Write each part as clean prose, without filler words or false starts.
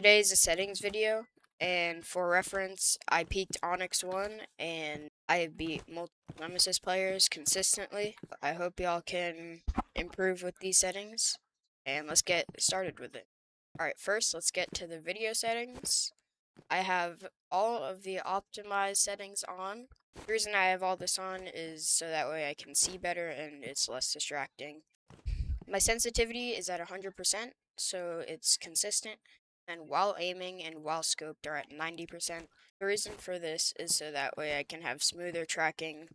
Today's a settings video, and for reference, I peaked Onyx 1, and I beat multiple Nemesis players consistently. I hope y'all can improve with these settings, and let's get started with it. Alright, first let's get to the video settings. I have all of the optimized settings on. The reason I have all this on is so that way I can see better and it's less distracting. My sensitivity is at 100%, so it's consistent, and while aiming and while scoped are at 90%. The reason for this is so that way I can have smoother tracking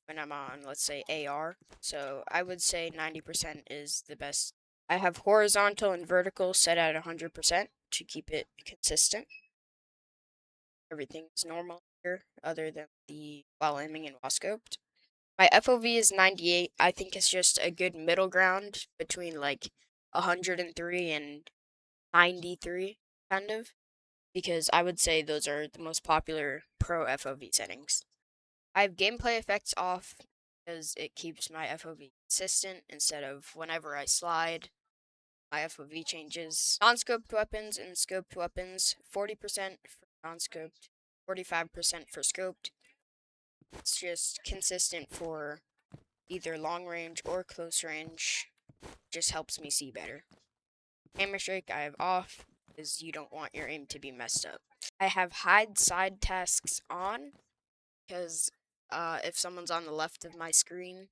when I'm on, let's say, AR. So I would say 90% is the best. I have horizontal and vertical set at 100% to keep it consistent. Everything is normal here other than the while aiming and while scoped. My FOV is 98. I think it's just a good middle ground between like 103 and 93, kind of, because I would say those are the most popular pro FOV settings. I have gameplay effects off because it keeps my FOV consistent instead of whenever I slide, my FOV changes. Non-scoped weapons and scoped weapons, 40% for non-scoped, 45% for scoped. It's just consistent for either long range or close range. Just helps me see better. Camera shake I have off because you don't want your aim to be messed up. I have hide side tasks on because if someone's on the left of my screen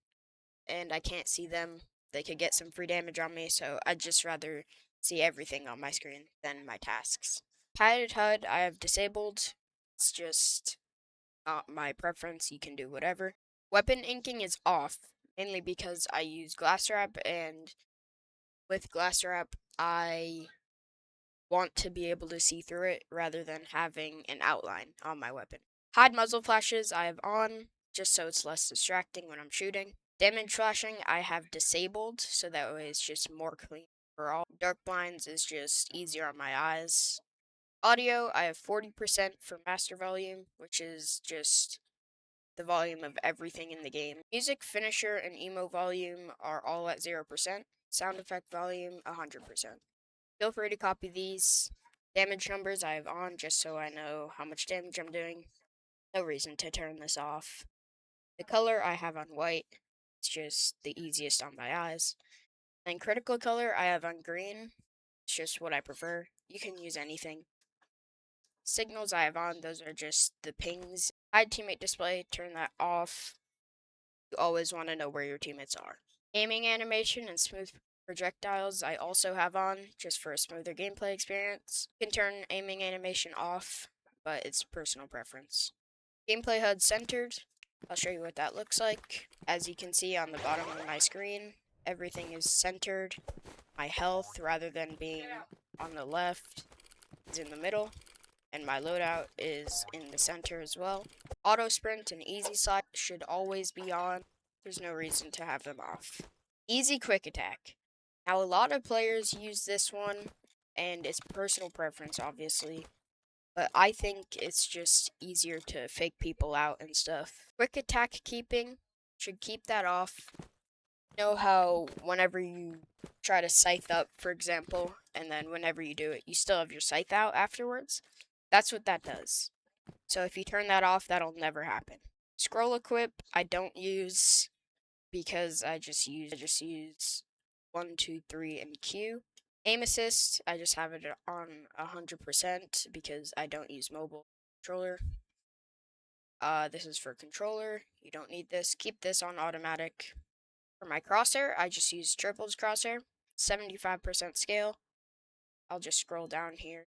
and I can't see them, they could get some free damage on me, so I'd just rather see everything on my screen than my tasks. Hide HUD I have disabled. It's just not my preference. You can do whatever. Weapon inking is off, mainly because I use glass wrap, and with glass wrap, I want to be able to see through it rather than having an outline on my weapon. Hide muzzle flashes I have on, just so it's less distracting when I'm shooting. Damage flashing I have disabled, so that way it's just more clean overall. Dark blinds is just easier on my eyes. Audio I have 40% for master volume, which is just the volume of everything in the game. Music, finisher, and emo volume are all at 0%. Sound effect volume, 100%. Feel free to copy these. Damage numbers I have on just so I know how much damage I'm doing. No reason to turn this off. The color I have on white. It's just the easiest on my eyes. And critical color I have on green. It's just what I prefer. You can use anything. Signals I have on, those are just the pings. Hide teammate display, turn that off. You always want to know where your teammates are. Aiming animation and smooth projectiles I also have on, just for a smoother gameplay experience. You can turn aiming animation off, but it's personal preference. Gameplay HUD centered. I'll show you what that looks like. As you can see on the bottom of my screen, everything is centered. My health, rather than being on the left, is in the middle, and my loadout is in the center as well. Auto sprint and easy slide should always be on. There's no reason to have them off. Easy quick attack. Now a lot of players use this one, and it's personal preference obviously, but I think it's just easier to fake people out and stuff. Quick attack keeping, should keep that off. You know how whenever you try to scythe up, for example, and then whenever you do it, you still have your scythe out afterwards? That's what that does. So if you turn that off, that'll never happen. Scroll equip, I don't use because I just use 1, 2, 3, and Q. Aim assist, I just have it on 100% because I don't use mobile controller. This is for controller. You don't need this. Keep this on automatic. For my crosshair, I just use triples crosshair, 75% scale. I'll just scroll down here.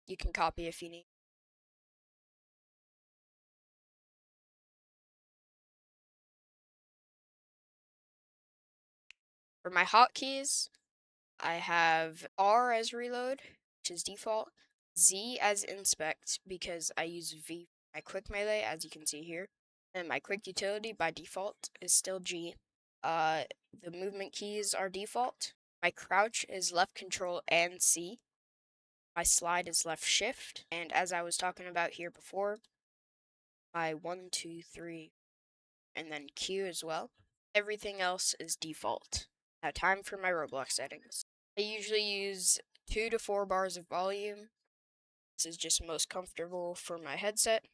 You can copy if you need. For my hotkeys, I have R as reload, which is default, Z as inspect because I use V for my quick melee, as you can see here, and my quick utility by default is still G. The movement keys are default. My crouch is left control and C. My slide is left shift, and as I was talking about here before, my 1, 2, 3, and then Q as well. Everything else is default. Now time for my Roblox settings. I usually use 2 to 4 bars of volume. This is just most comfortable for my headset.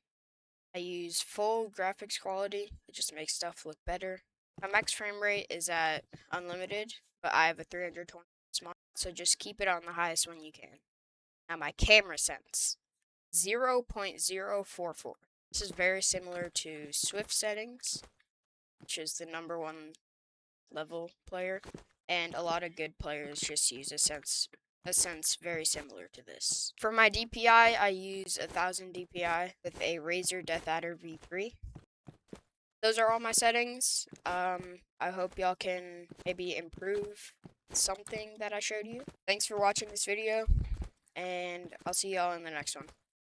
I use full graphics quality. It just makes stuff look better. My max frame rate is at unlimited, but I have a 320 mod, so just keep it on the highest one you can. Now my camera sense, 0.044. This is very similar to Swift settings, which is the #1 level player, and a lot of good players just use a sense very similar to this. For my DPI, I use 1000 DPI with a Razer Death Adder V3. Those are all my settings. I hope y'all can maybe improve something that I showed you. Thanks for watching this video, and I'll see y'all in the next one.